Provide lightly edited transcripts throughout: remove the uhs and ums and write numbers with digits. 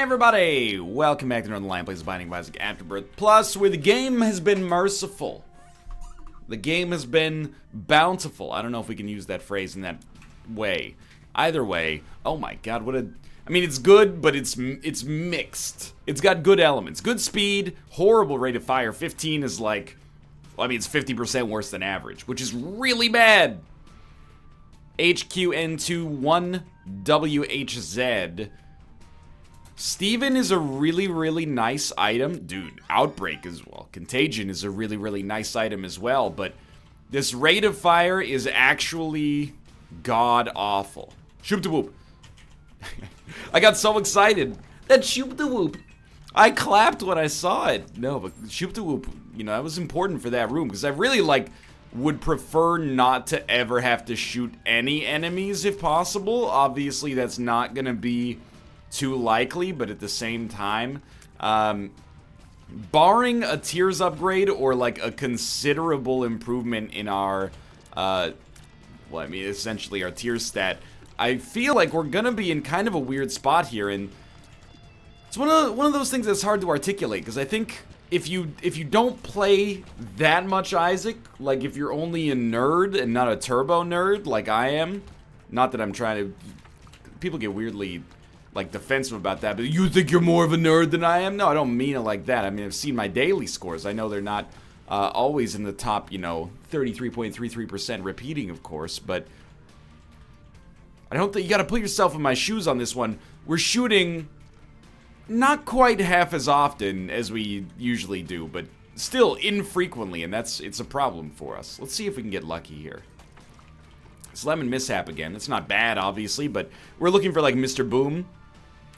Everybody, welcome back to Northernlion Plays Binding of Isaac Afterbirth Plus, where the game has been merciful. The game has been bountiful. I don't know if we can use that phrase in that way. Either way, oh my god, what a... I mean, it's good, but it's mixed. It's got good elements. Good speed, horrible rate of fire. 15 is like... Well, I mean, it's 50% worse than average, which is really bad. HQN21WHZ. Steven is a really nice item. Dude, Outbreak as well. Contagion is a really nice item as well, but this rate of fire is actually god-awful. Shoop-de-whoop. I got so excited. That shoop-de-whoop. I clapped when I saw it. No, but shoop-de-whoop, you know, that was important for that room, because I really, like, would prefer not to ever have to shoot any enemies if possible. Obviously, that's not gonna be too likely, but at the same time, barring a tiers upgrade or like a considerable improvement in our, well, I mean, essentially our tier stat, I feel like we're gonna be in kind of a weird spot here, and it's one of those things that's hard to articulate, because I think if you don't play that much Isaac, like if you're only a nerd and not a turbo nerd like I am, not that I'm trying to, people get weirdly like defensive about that, but you think you're more of a nerd than I am? No, I don't mean it like that. I mean, I've seen my daily scores. I know they're not always in the top, you know, 33.33% repeating, of course, but I don't think you gotta put yourself in my shoes on this one. We're shooting not quite half as often as we usually do, but still infrequently, and it's a problem for us. Let's see if we can get lucky here. It's Lemon Mishap again. It's not bad, obviously, but we're looking for like Mr. Boom.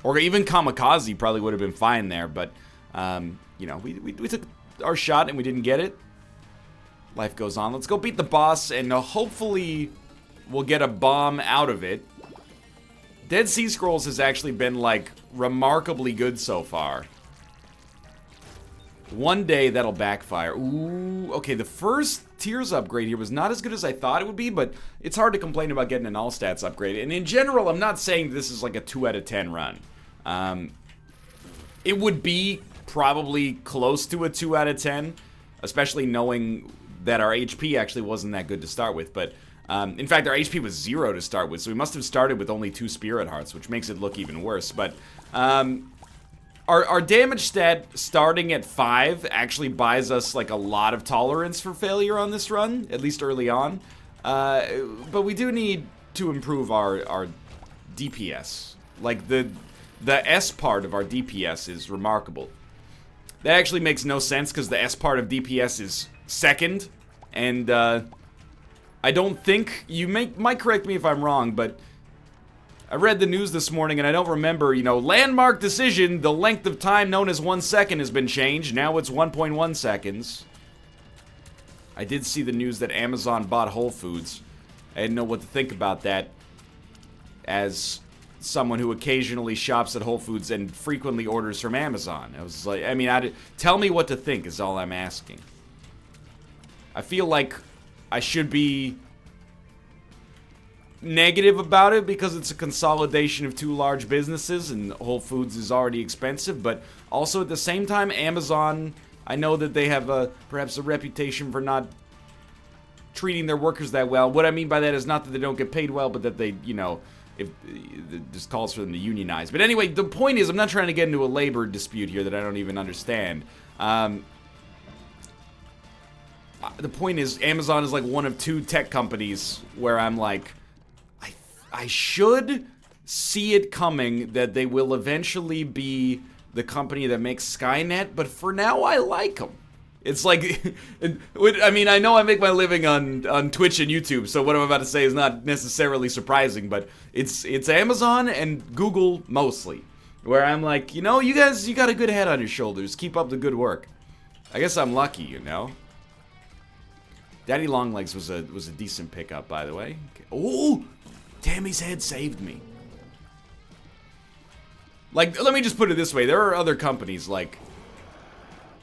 Or even Kamikaze probably would have been fine there, but, you know, we took our shot and we didn't get it. Life goes on. Let's go beat the boss, and hopefully we'll get a bomb out of it. Dead Sea Scrolls has actually been, like, remarkably good so far. One day that'll backfire. Ooh, okay, the first tiers upgrade here was not as good as I thought it would be, but it's hard to complain about getting an all stats upgrade. And in general, I'm not saying this is like a 2 out of 10 run. It would be probably close to a 2 out of 10, especially knowing that our HP actually wasn't that good to start with. But in fact, our HP was 0 to start with, so we must have started with only 2 Spirit Hearts, which makes it look even worse. But our damage stat starting at 5 actually buys us like a lot of tolerance for failure on this run, at least early on. But we do need to improve our DPS. Like the S part of our DPS is remarkable. That actually makes no sense because the S part of DPS is second, and I don't think, you might correct me if I'm wrong, but I read the news this morning and I don't remember, you know, landmark decision, the length of time known as 1 second has been changed. Now it's 1.1 seconds. I did see the news that Amazon bought Whole Foods. I didn't know what to think about that as someone who occasionally shops at Whole Foods and frequently orders from Amazon. I was like, I mean, tell me what to think is all I'm asking. I feel like I should be negative about it because it's a consolidation of 2 large businesses and Whole Foods is already expensive, but also at the same time, Amazon, I know that they have perhaps a reputation for not treating their workers that well. What I mean by that is not that they don't get paid well, but that they, you know, if this calls for them to unionize. But anyway, the point is, I'm not trying to get into a labor dispute here that I don't even understand. The point is, Amazon is like one of 2 tech companies where I'm like, I should see it coming that they will eventually be the company that makes Skynet, but for now I like them. It's like, I mean, I know I make my living on Twitch and YouTube, so what I'm about to say is not necessarily surprising, but it's Amazon and Google mostly, where I'm like, you know, you guys, you got a good head on your shoulders, keep up the good work. I guess I'm lucky, you know. Daddy Longlegs was a decent pickup, by the way. Okay. Oh, Tammy's head saved me. Like, let me just put it this way, there are other companies, like,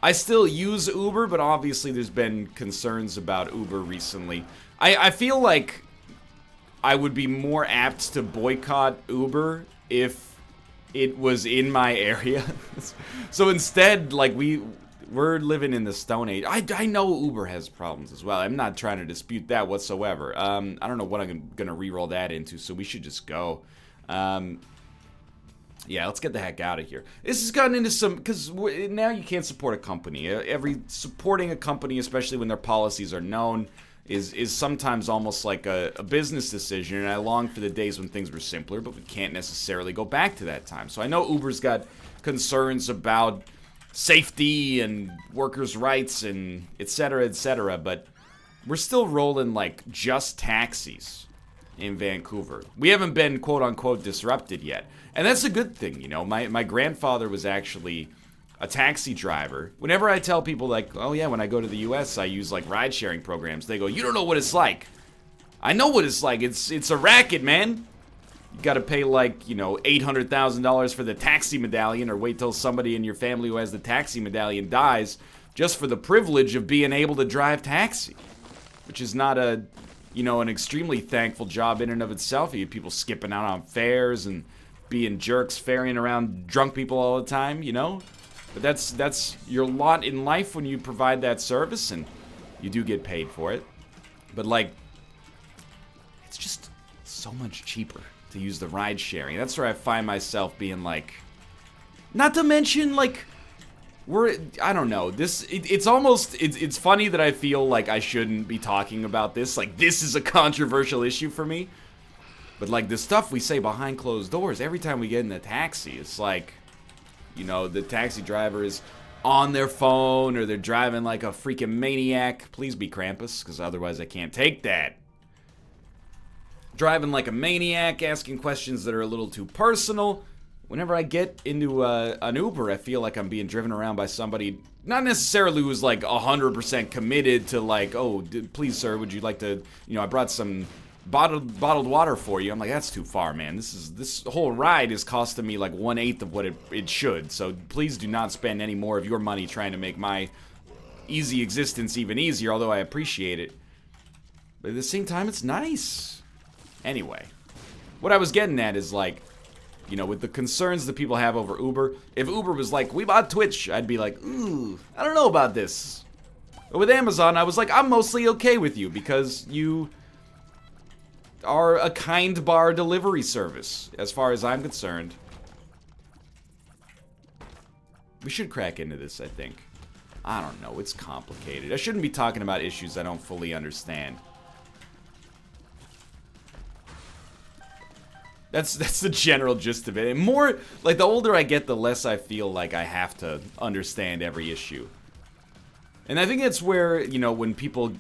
I still use Uber, but obviously there's been concerns about Uber recently. I feel like I would be more apt to boycott Uber if it was in my area. So instead, like, we're living in the Stone Age. I know Uber has problems as well. I'm not trying to dispute that whatsoever. I don't know what I'm gonna re-roll that into, so we should just go. Yeah, let's get the heck out of here. This has gotten into some, because now you can't support a company. Supporting a company, especially when their policies are known, is sometimes almost like a business decision, and I long for the days when things were simpler, but we can't necessarily go back to that time. So I know Uber's got concerns about safety and workers' rights and etc., but we're still rolling like just taxis in Vancouver. We haven't been quote-unquote disrupted yet. And that's a good thing, you know. My grandfather was actually a taxi driver. Whenever I tell people, like, oh yeah, when I go to the US, I use, like, ride-sharing programs, they go, you don't know what it's like. I know what it's like. It's a racket, man. You gotta pay, like, you know, $800,000 for the taxi medallion, or wait till somebody in your family who has the taxi medallion dies just for the privilege of being able to drive taxi. Which is not an extremely thankful job in and of itself. You have people skipping out on fares and being jerks, ferrying around drunk people all the time, you know? But that's your lot in life when you provide that service, and you do get paid for it. But, like, it's just so much cheaper to use the ride sharing. That's where I find myself being like, not to mention, like, I don't know, it's funny that I feel like I shouldn't be talking about this. Like, this is a controversial issue for me. But, like, the stuff we say behind closed doors, every time we get in a taxi, it's like, you know, the taxi driver is on their phone, or they're driving like a freaking maniac. Please be Krampus, because otherwise I can't take that. Driving like a maniac, asking questions that are a little too personal. Whenever I get into an Uber, I feel like I'm being driven around by somebody, not necessarily who's like 100% committed to, like, oh, please sir, would you like to, you know, I brought some bottled water for you. I'm like, that's too far, man. This whole ride is costing me like 1/8 of what it should. So please do not spend any more of your money trying to make my easy existence even easier, although I appreciate it. But at the same time, it's nice. Anyway, what I was getting at is, like, you know, with the concerns that people have over Uber, if Uber was like, we bought Twitch, I'd be like, ooh, I don't know about this. But with Amazon, I was like, I'm mostly okay with you, because you are a kind bar delivery service, as far as I'm concerned. We should crack into this, I think. I don't know, it's complicated. I shouldn't be talking about issues I don't fully understand. That's the general gist of it. And more, like, the older I get, the less I feel like I have to understand every issue. And I think it's where, you know, when people,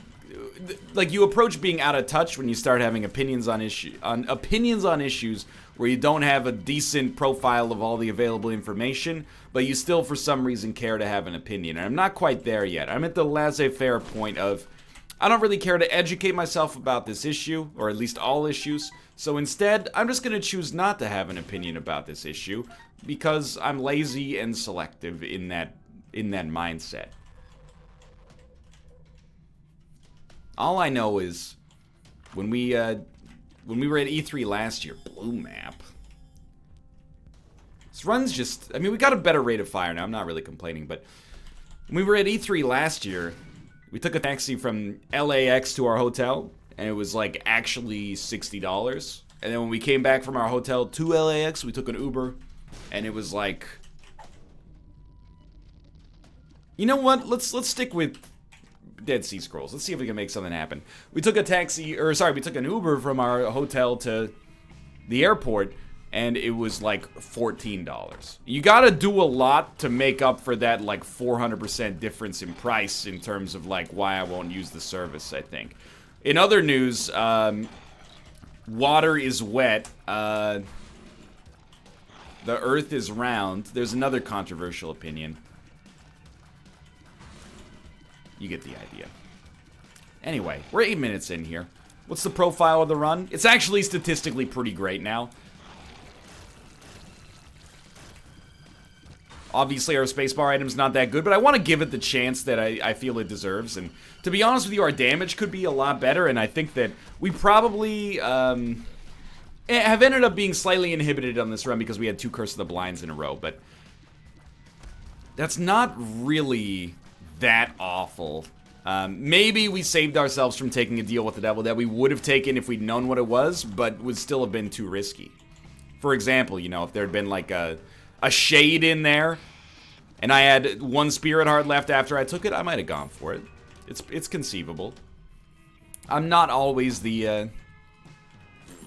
like, you approach being out of touch when you start having opinions on issues where you don't have a decent profile of all the available information, but you still for some reason care to have an opinion. And I'm not quite there yet. I'm at the laissez-faire point of, I don't really care to educate myself about this issue, or at least all issues, so instead, I'm just going to choose not to have an opinion about this issue, because I'm lazy and selective in that mindset. All I know is, when we were at E3 last year, blue map. This run's just, I mean, we got a better rate of fire now, I'm not really complaining, but when we were at E3 last year, we took a taxi from LAX to our hotel, and it was, like, actually $60. And then when we came back from our hotel to LAX, we took an Uber, and it was like, you know what? Let's stick with Dead Sea Scrolls. Let's see if we can make something happen. We took an Uber from our hotel to the airport, and it was like $14. You gotta do a lot to make up for that, like, 400% difference in price in terms of, like, why I won't use the service, I think. In other news, water is wet, the earth is round. There's another controversial opinion. You get the idea. Anyway, we're 8 minutes in here. What's the profile of the run? It's actually statistically pretty great now. Obviously, our spacebar item's not that good, but I want to give it the chance that I feel it deserves. And to be honest with you, our damage could be a lot better, and I think that we probably, have ended up being slightly inhibited on this run because we had 2 Curse of the Blinds in a row, but that's not really that awful. Maybe we saved ourselves from taking a deal with the devil that we would have taken if we'd known what it was, but would still have been too risky. For example, you know, if there had been like a shade in there, and I had 1 Spirit Heart left after I took it, I might have gone for it. It's conceivable. I'm not always the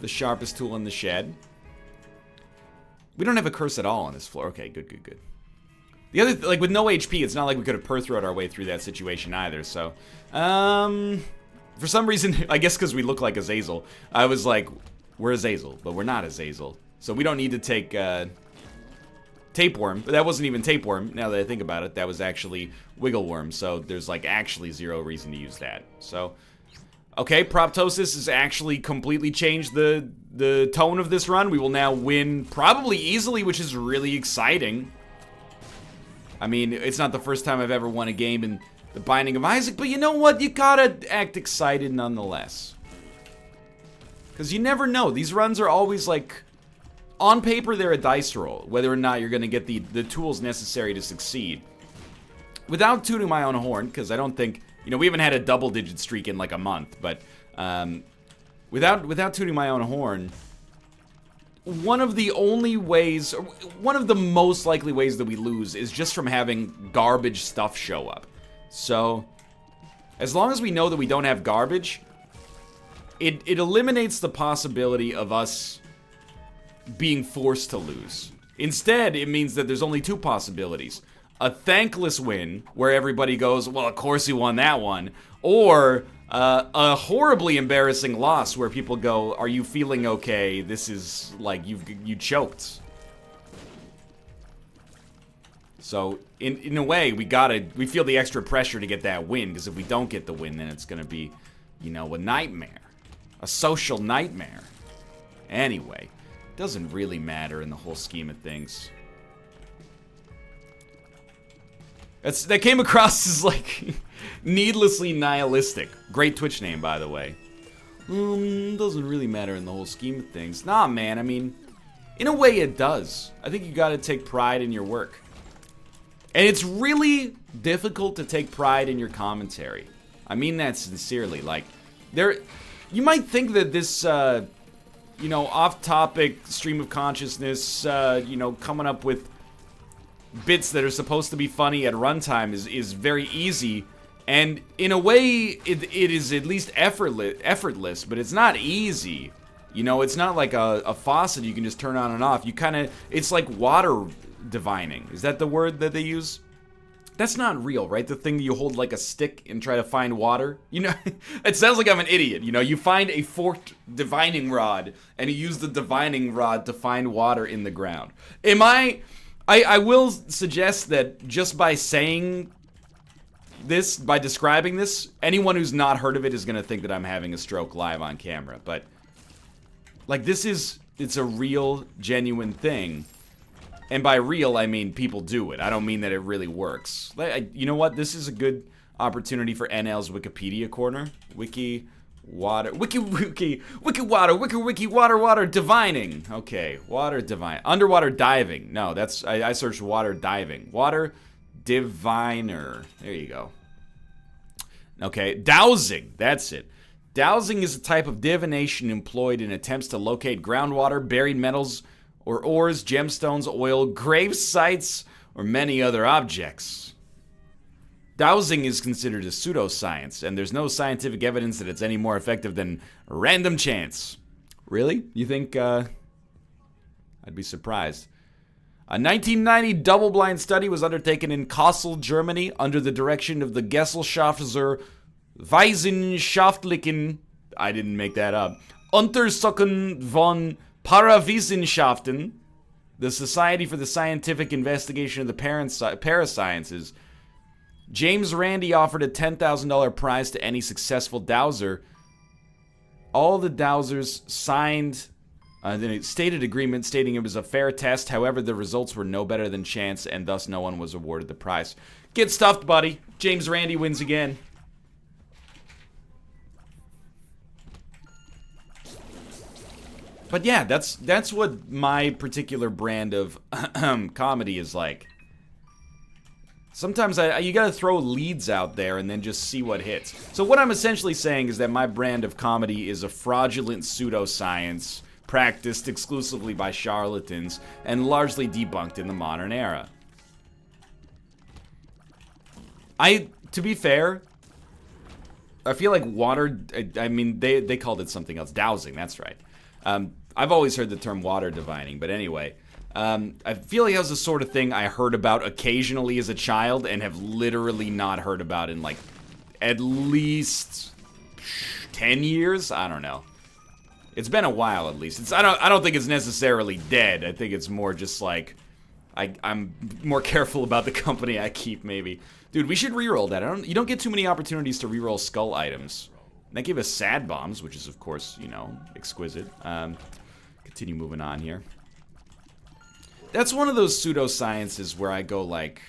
sharpest tool in the shed. We don't have a curse at all on this floor. Okay, good, good, good. The other, like, with no HP, it's not like we could have Perthrowed our way through that situation either, so... for some reason, I guess because we look like Azazel, I was like, we're Azazel, but we're not Azazel. So we don't need to take, Tapeworm. But that wasn't even Tapeworm, now that I think about it. That was actually Wiggleworm, so there's, like, actually 0 reason to use that. So... Okay, Proptosis has actually completely changed the tone of this run. We will now win probably easily, which is really exciting. I mean, it's not the first time I've ever won a game in the Binding of Isaac, but you know what? You gotta act excited nonetheless. Because you never know. These runs are always like, on paper they're a dice roll, whether or not you're gonna get the tools necessary to succeed. Without tooting my own horn, because I don't think... You know, we haven't had a double-digit streak in like a month, but without tooting my own horn, one of the only ways, or one of the most likely ways that we lose is just from having garbage stuff show up. So, as long as we know that we don't have garbage, it eliminates the possibility of us being forced to lose. Instead, it means that there's only 2 possibilities. A thankless win, where everybody goes, well, of course you won that one. Or a horribly embarrassing loss, where people go, are you feeling okay? This is, like, you choked. So, in a way, we feel the extra pressure to get that win, because if we don't get the win, then it's gonna be, you know, a nightmare. A social nightmare. Anyway, doesn't really matter in the whole scheme of things. That came across as, like, needlessly nihilistic. Great Twitch name, by the way. Doesn't really matter in the whole scheme of things. Nah, man, I mean, in a way it does. I think you gotta take pride in your work. And it's really difficult to take pride in your commentary. I mean that sincerely. Like, you might think that this, you know, off-topic stream of consciousness, you know, coming up with bits that are supposed to be funny at runtime is very easy, and in a way it is at least effortless, but it's not easy. You know, it's not like a faucet you can just turn on and off. You kind of, it's like water divining. Is that the word that they use? That's not real, right? The thing that you hold like a stick and try to find water. You know, it sounds like I'm an idiot. You know, you find a forked divining rod and you use the divining rod to find water in the ground. I will suggest that just by saying this, by describing this, anyone who's not heard of it is going to think that I'm having a stroke live on camera. But, like, it's a real, genuine thing. And by real, I mean people do it. I don't mean that it really works. You know what? This is a good opportunity for NL's Wikipedia corner. Water, divining. Okay, water divine. Underwater diving. No, I searched water diving. Water diviner. There you go. Okay, dowsing. That's it. Dowsing is a type of divination employed in attempts to locate groundwater, buried metals, or ores, gemstones, oil, grave sites, or many other objects. Dowsing is considered a pseudoscience, and there's no scientific evidence that it's any more effective than random chance. Really? You think, I'd be surprised. A 1990 double-blind study was undertaken in Kassel, Germany, under the direction of the Gesellschaft zur Wissenschaftlichen, I didn't make that up, Untersuchung von Parawissenschaften, the Society for the Scientific Investigation of the Parasciences. James Randi offered a $10,000 prize to any successful dowser. All the dowsers signed a stated agreement stating it was a fair test. However, the results were no better than chance, and thus no one was awarded the prize. Get stuffed, buddy. James Randi wins again. But yeah, that's what my particular brand of comedy is like. Sometimes you gotta throw leads out there and then just see what hits. So what I'm essentially saying is that my brand of comedy is a fraudulent pseudoscience practiced exclusively by charlatans and largely debunked in the modern era. To be fair, I feel like water, I mean, they called it something else. Dowsing, that's right. I've always heard the term water divining, but anyway. I feel like that was the sort of thing I heard about occasionally as a child and have literally not heard about in, like, at least 10 years? I don't know. It's been a while, at least. I don't think it's necessarily dead. I think it's more just, like, I'm more careful about the company I keep, maybe. Dude, we should reroll that. You don't get too many opportunities to reroll skull items. That gave us sad bombs, which is, of course, you know, exquisite. Continue moving on here. That's one of those pseudosciences where I go like,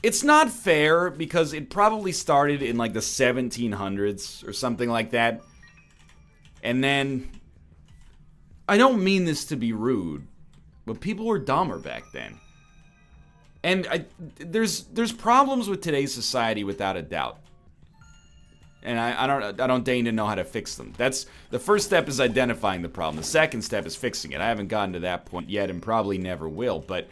it's not fair because it probably started in like the 1700s or something like that. And then, I don't mean this to be rude, but people were dumber back then. And there's problems with today's society without a doubt. And I don't deign to know how to fix them. That's the first step is identifying the problem. The second step is fixing it. I haven't gotten to that point yet and probably never will. But,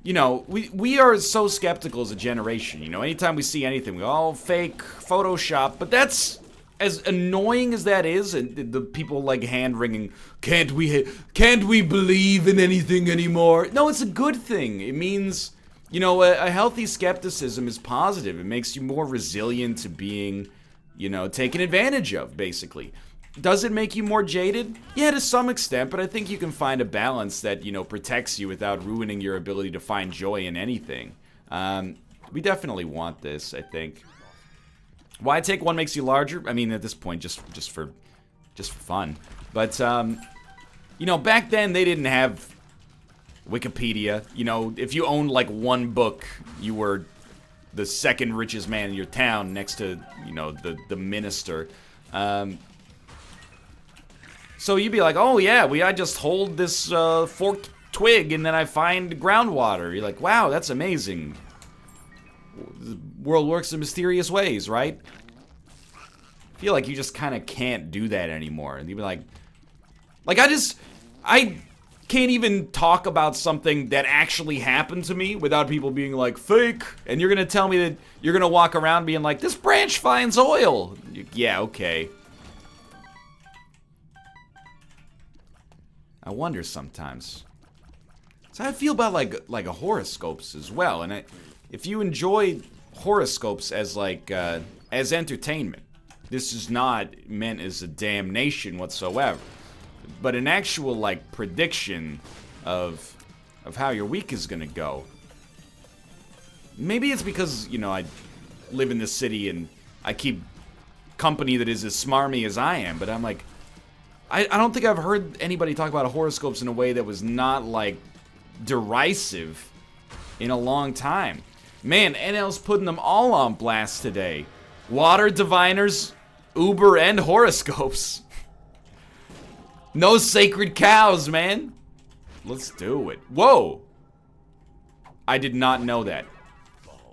you know, we are so skeptical as a generation. You know, anytime we see anything, we go, oh, fake, Photoshop. But that's, as annoying as that is, and the people like hand-wringing, can't we believe in anything anymore? No, it's a good thing. It means... You know, a healthy skepticism is positive. It makes you more resilient to being, you know, taken advantage of, basically. Does it make you more jaded? Yeah, to some extent, but I think you can find a balance that, you know, protects you without ruining your ability to find joy in anything. We definitely want this, I think. Why take one makes you larger? I mean, at this point, just for fun. But, you know, back then they didn't have Wikipedia. You know, if you owned like one book, you were the second richest man in your town next to, you know, the minister. So you'd be like, oh yeah, I just hold this forked twig and then I find groundwater. You're like, wow, that's amazing. The world works in mysterious ways, right? I feel like you just kind of can't do that anymore. And you'd be like I can't even talk about something that actually happened to me without people being like, fake. And you're gonna tell me that you're gonna walk around being like, this branch finds oil. Yeah, okay. I wonder sometimes. So I feel about like a horoscopes as well. And if you enjoy horoscopes as like as entertainment, this is not meant as a damnation whatsoever. But an actual, like, prediction of how your week is gonna go. Maybe it's because, you know, I live in this city and I keep company that is as smarmy as I am, but I'm like, I don't think I've heard anybody talk about horoscopes in a way that was not, like, derisive in a long time. Man, NL's putting them all on blast today. Water diviners, Uber, and horoscopes. No sacred cows, man. Let's do it. Whoa. I did not know that.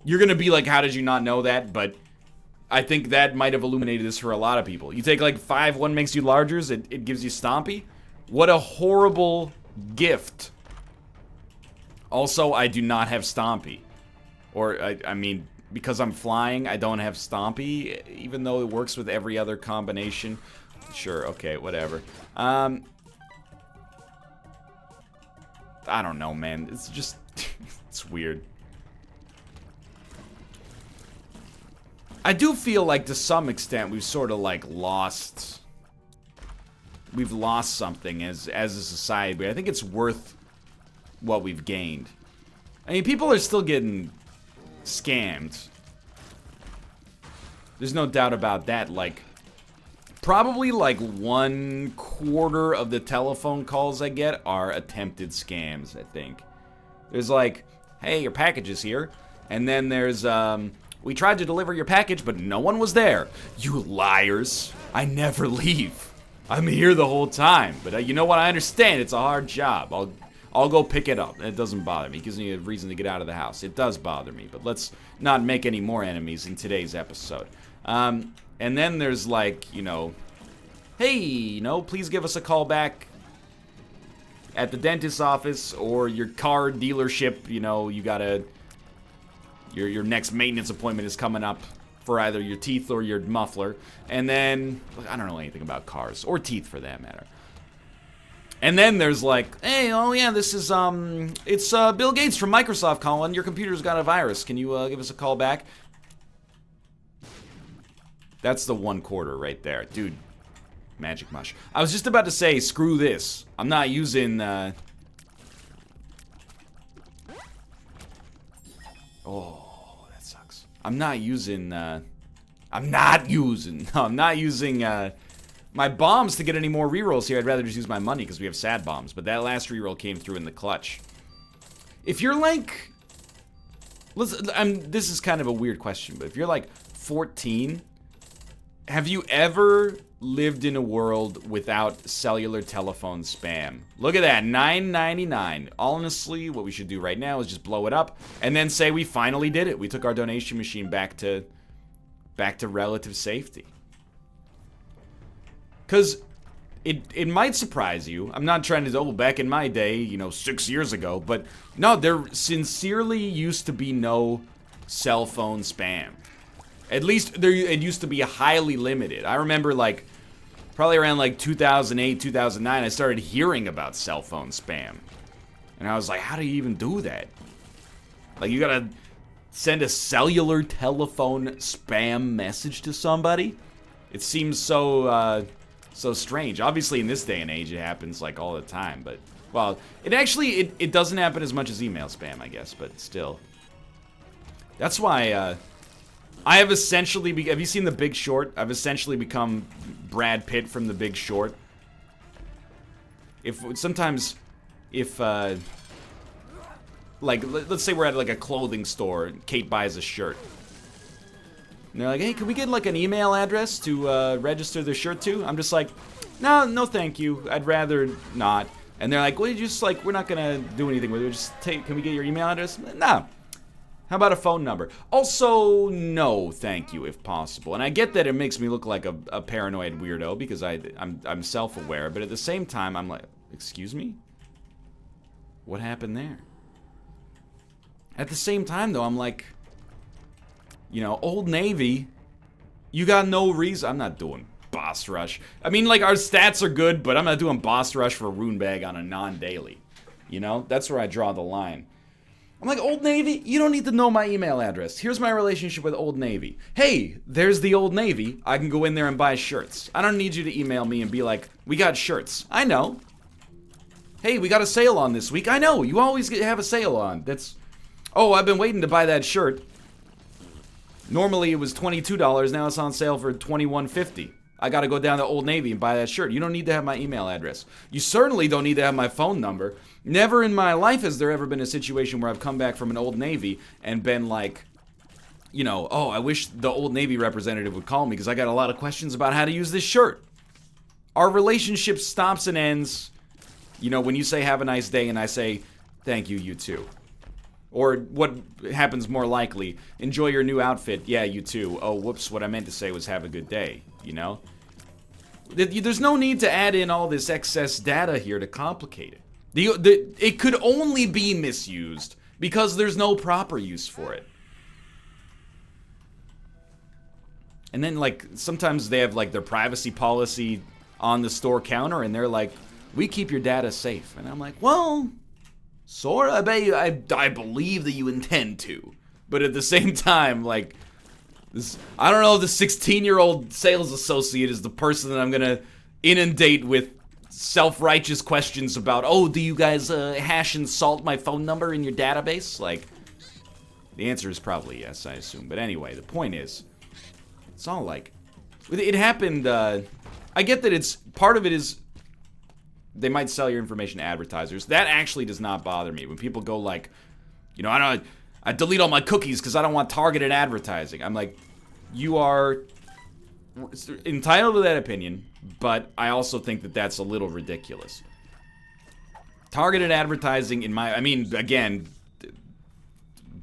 You're gonna be like, how did you not know that? But I think that might have illuminated this for a lot of people. You take like 5, one makes you largers, it gives you Stompy. What a horrible gift. Also, I do not have Stompy. Or, I mean, because I'm flying, I don't have Stompy, even though it works with every other combination. Sure, okay, whatever. I don't know, man. It's just... it's weird. I do feel like, to some extent, we've sort of, like, lost... We've lost something as a society, but I think it's worth what we've gained. I mean, people are still getting scammed. There's no doubt about that, like... Probably like 1/4 of the telephone calls I get are attempted scams, I think. There's like, hey, your package is here. And then there's, we tried to deliver your package, but no one was there. You liars. I never leave. I'm here the whole time. But you know what? I understand it's a hard job. I'll go pick it up. It doesn't bother me. It gives me a reason to get out of the house. It does bother me, but let's not make any more enemies in today's episode. And then there's like, you know, hey, you know, please give us a call back at the dentist's office or your car dealership. You know, you gotta, your next maintenance appointment is coming up for either your teeth or your muffler. And then, I don't know anything about cars, or teeth for that matter. And then there's like, hey, oh yeah, this is, it's Bill Gates from Microsoft calling. Your computer's got a virus. Can you give us a call back? That's the 1/4 right there. Dude, magic mush. I was just about to say, screw this. I'm not using, oh, that sucks. I'm not using my bombs to get any more rerolls here. I'd rather just use my money because we have sad bombs. But that last reroll came through in the clutch. If you're like, this is kind of a weird question, but if you're like 14, have you ever lived in a world without cellular telephone spam? Look at that, $9.99. Honestly, what we should do right now is just blow it up and then say we finally did it. We took our donation machine back to relative safety. Because it might surprise you. I'm not trying to, back in my day, you know, 6 years ago, but no, there sincerely used to be no cell phone spam. At least it used to be highly limited. I remember like probably around like 2008, 2009, I started hearing about cell phone spam. And I was like, how do you even do that? Like, you gotta send a cellular telephone spam message to somebody? It seems so strange. Obviously, in this day and age, it happens like all the time, but, well, it doesn't happen as much as email spam, I guess, but still. That's why, I have essentially, have you seen The Big Short? I've essentially become Brad Pitt from The Big Short. Sometimes, like, let's say we're at like a clothing store, and Kate buys a shirt. And they're like, hey, can we get like an email address to register the shirt to? I'm just like, no thank you, I'd rather not. And they're like, well, we're not gonna do anything with it, can we get your email address? No. How about a phone number? Also, no, thank you, if possible. And I get that it makes me look like a paranoid weirdo because I'm self-aware, but at the same time, I'm like, excuse me? What happened there? At the same time, though, I'm like, you know, Old Navy, you got no reason. I'm not doing boss rush. I mean, like, our stats are good, but I'm not doing boss rush for a rune bag on a non-daily. You know? That's where I draw the line. I'm like, Old Navy, you don't need to know my email address. Here's my relationship with Old Navy. Hey, there's the Old Navy. I can go in there and buy shirts. I don't need you to email me and be like, we got shirts. I know. Hey, we got a sale on this week. I know. You always have a sale on. Oh, I've been waiting to buy that shirt. Normally it was $22. Now it's on sale for $21.50. I gotta go down to Old Navy and buy that shirt. You don't need to have my email address. You certainly don't need to have my phone number. Never in my life has there ever been a situation where I've come back from an Old Navy and been like, you know, oh, I wish the Old Navy representative would call me because I got a lot of questions about how to use this shirt. Our relationship stops and ends, you know, when you say have a nice day and I say, thank you, you too. Or what happens more likely, enjoy your new outfit, yeah, you too. Oh, whoops, what I meant to say was have a good day, you know? There's no need to add in all this excess data here to complicate it. It could only be misused because there's no proper use for it. And then, like, sometimes they have, like, their privacy policy on the store counter, and they're like, we keep your data safe. And I'm like, well, sort of, I believe that you intend to. But at the same time, like, I don't know if the 16-year-old sales associate is the person that I'm gonna inundate with self-righteous questions about, oh, do you guys hash and salt my phone number in your database? Like, the answer is probably yes, I assume. But anyway, the point is, it's all like, it happened, I get that it's, part of it is, they might sell your information to advertisers. That actually does not bother me. When people go like, you know, I delete all my cookies because I don't want targeted advertising. I'm like, you are entitled to that opinion, but I also think that that's a little ridiculous. Targeted advertising, I mean, again,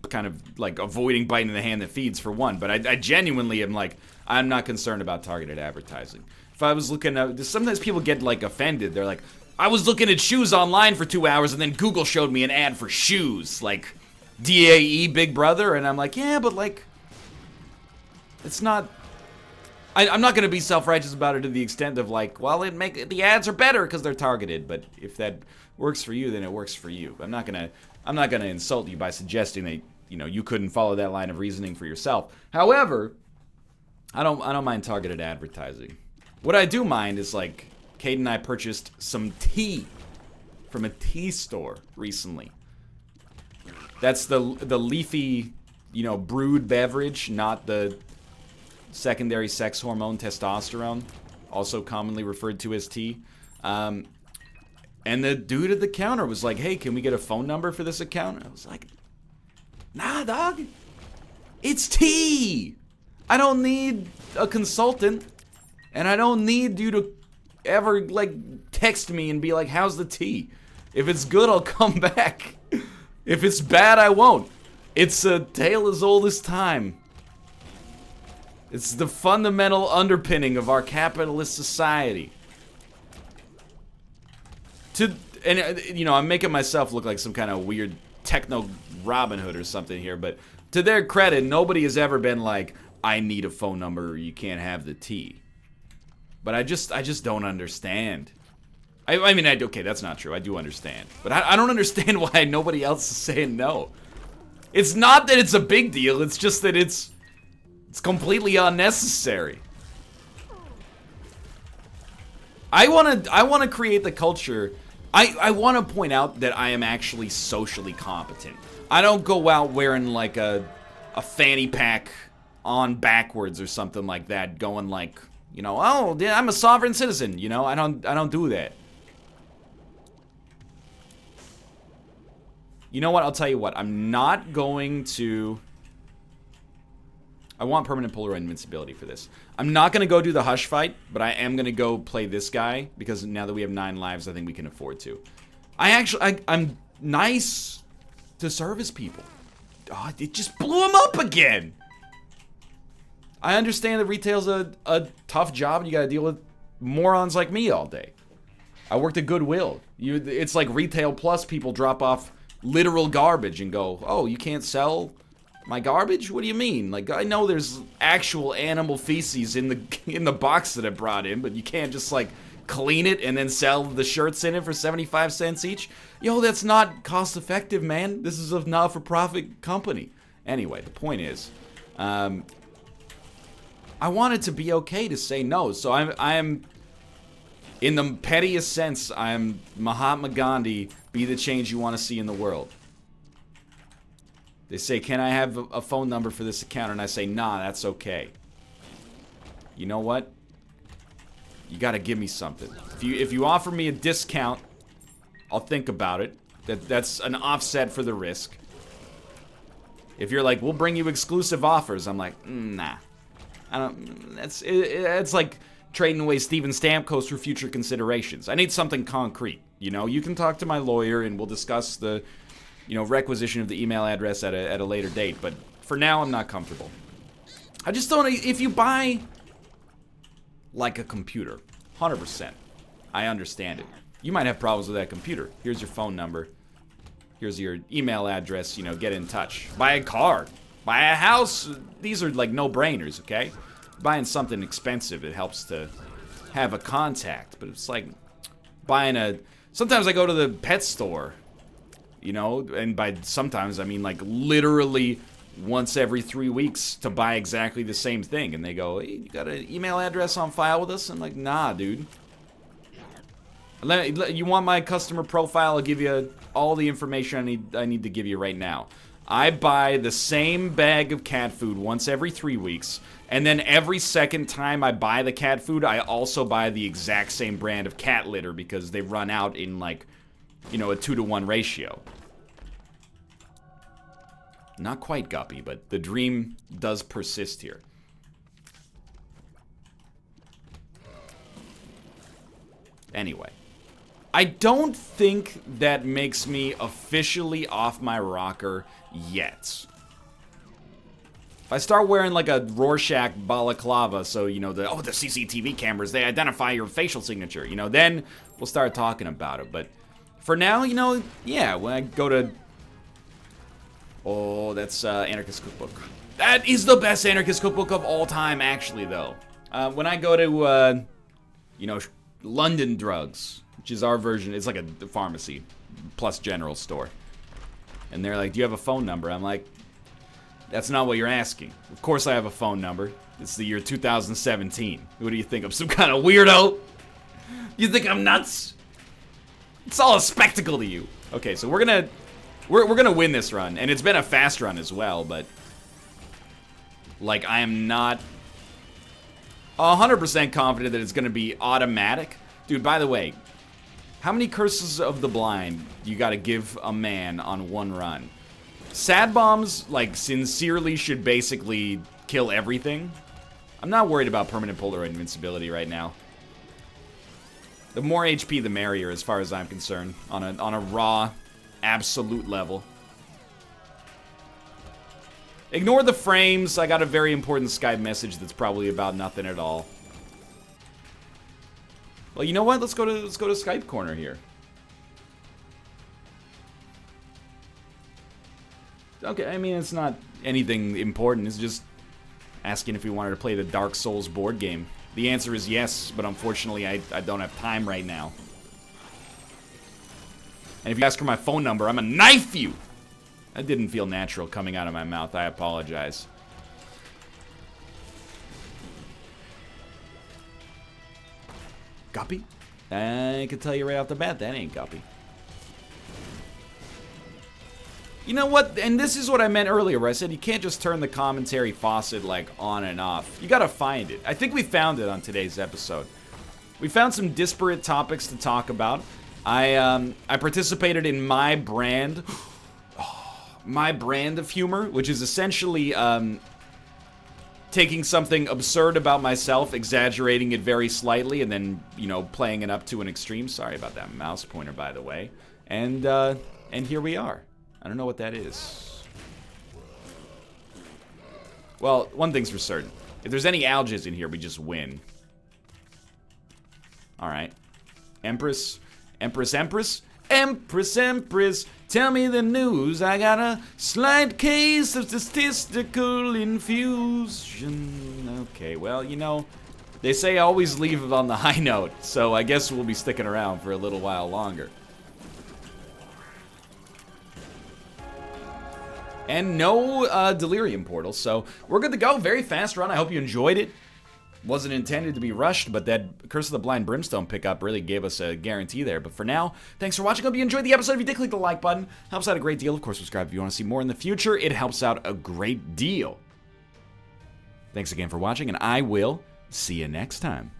kind of like avoiding biting the hand that feeds for one, but I genuinely am like, I'm not concerned about targeted advertising. If I was looking at, sometimes people get like offended. They're like, I was looking at shoes online for 2 hours and then Google showed me an ad for shoes, like DAE Big Brother, and I'm like, yeah, but like, it's not, I'm not going to be self-righteous about it to the extent of like, well, the ads are better because they're targeted, but if that works for you, then it works for you. I'm not gonna insult you by suggesting that, you know, you couldn't follow that line of reasoning for yourself. However, I don't mind targeted advertising. What I do mind is, like, Kate and I purchased some tea from a tea store recently. That's the leafy, you know, brewed beverage, not the secondary sex hormone testosterone, also commonly referred to as tea. And the dude at the counter was like, hey, can we get a phone number for this account? I was like, nah, dog. It's tea. I don't need a consultant. And I don't need you to ever, like, text me and be like, how's the tea? If it's good, I'll come back. If it's bad, I won't. It's a tale as old as time. It's the fundamental underpinning of our capitalist society. You know, I'm making myself look like some kind of weird techno Robin Hood or something here, but to their credit, nobody has ever been like, I need a phone number or you can't have the tea. But I just don't understand. I mean, okay, that's not true. I do understand. But I don't understand why nobody else is saying no. It's not that it's a big deal, it's just that it's completely unnecessary. I wanna create the culture. I want to point out that I am actually socially competent. I don't go out wearing like a fanny pack on backwards or something like that, going like, you know, oh, yeah, I'm a sovereign citizen. You know, I don't do that. You know what? I'll tell you what. I'm not going to. I want permanent Polaroid invincibility for this. I'm not going to go do the Hush fight, but I am going to go play this guy, because now that we have 9 lives, I think we can afford to. I'm nice to service people. Oh, it just blew him up again. I understand that retail's a tough job, and you got to deal with morons like me all day. I worked at Goodwill. It's like retail plus people drop off literal garbage and go, oh, you can't sell my garbage? What do you mean? Like, I know there's actual animal feces in the box that I brought in, but you can't just like clean it and then sell the shirts in it for 75 cents each. Yo, that's not cost effective, man. This is a not-for-profit company. Anyway, the point is, I want it to be okay to say no. So I am, in the pettiest sense, I'm Mahatma Gandhi. Be the change you want to see in the world. They say, can I have a phone number for this account? And I say, nah, that's okay. You know what? You gotta give me something. If you offer me a discount, I'll think about it. That's an offset for the risk. If you're like, we'll bring you exclusive offers, I'm like, nah. I don't. It's like trading away Steven Stamkos for future considerations. I need something concrete. You know, you can talk to my lawyer and we'll discuss the, you know, requisition of the email address at a later date. But for now, I'm not comfortable. I just don't. If you buy like a computer, 100%, I understand it. You might have problems with that computer. Here's your phone number. Here's your email address. You know, get in touch. Buy a car. Buy a house. These are like no-brainers, okay? Buying something expensive, it helps to have a contact. But it's like buying a... Sometimes I go to the pet store, you know? And by sometimes, I mean like literally once every 3 weeks to buy exactly the same thing. And they go, hey, you got an email address on file with us? I'm like, nah, dude. You want my customer profile? I'll give you all the information I need to give you right now. I buy the same bag of cat food once every 3 weeks, and then every second time I buy the cat food, I also buy the exact same brand of cat litter because they run out in like, you know, a 2-to-1 ratio. Not quite Guppy, but the dream does persist here. Anyway. I don't think that makes me officially off my rocker yet. If I start wearing like a Rorschach balaclava, so, you know, the CCTV cameras, they identify your facial signature, you know, then we'll start talking about it. But for now, you know, yeah, when I go to... Oh, that's Anarchist Cookbook. That is the best Anarchist Cookbook of all time, actually, though. When I go to, you know, London Drugs, which is our version, it's like a pharmacy plus general store. And they're like, do you have a phone number? I'm like, that's not what you're asking. Of course I have a phone number. It's the year 2017. What do you think? I'm some kind of weirdo? You think I'm nuts? It's all a spectacle to you. Okay, so we're gonna win this run, and it's been a fast run as well, but like I am not 100% confident that it's gonna be automatic. Dude, by the way, how many curses of the blind you gotta give a man on one run? Sad bombs, like, sincerely should basically kill everything. I'm not worried about permanent polar invincibility right now. The more HP, the merrier, as far as I'm concerned, on a raw, absolute level. Ignore the frames. I got a very important Skype message that's probably about nothing at all. Well, you know what? Let's go to Skype corner here. Okay, I mean, it's not anything important. It's just asking if we wanted to play the Dark Souls board game. The answer is yes, but unfortunately, I don't have time right now. And if you ask for my phone number, I'm gonna knife you! That didn't feel natural coming out of my mouth. I apologize. Guppy? I can tell you right off the bat, that ain't Guppy. You know what? And this is what I meant earlier, where I said you can't just turn the commentary faucet, like, on and off. You gotta find it. I think we found it on today's episode. We found some disparate topics to talk about. I participated in my brand of humor, which is essentially, taking something absurd about myself, exaggerating it very slightly, and then, you know, playing it up to an extreme. Sorry about that mouse pointer, by the way. And here we are. I don't know what that is. Well, one thing's for certain. If there's any alges in here, we just win. Alright. Empress. Empress, Empress. Empress, Empress. Tell me the news. I got a slight case of statistical infusion. Okay, well, you know, they say always leave it on the high note, so I guess we'll be sticking around for a little while longer. And no delirium portals, so we're good to go. Very fast run. I hope you enjoyed it. Wasn't intended to be rushed, but that Curse of the Blind Brimstone pickup really gave us a guarantee there. But for now, thanks for watching. Hope you enjoyed the episode. If you did, click the like button. Helps out a great deal. Of course, subscribe if you want to see more in the future. It helps out a great deal. Thanks again for watching, and I will see you next time.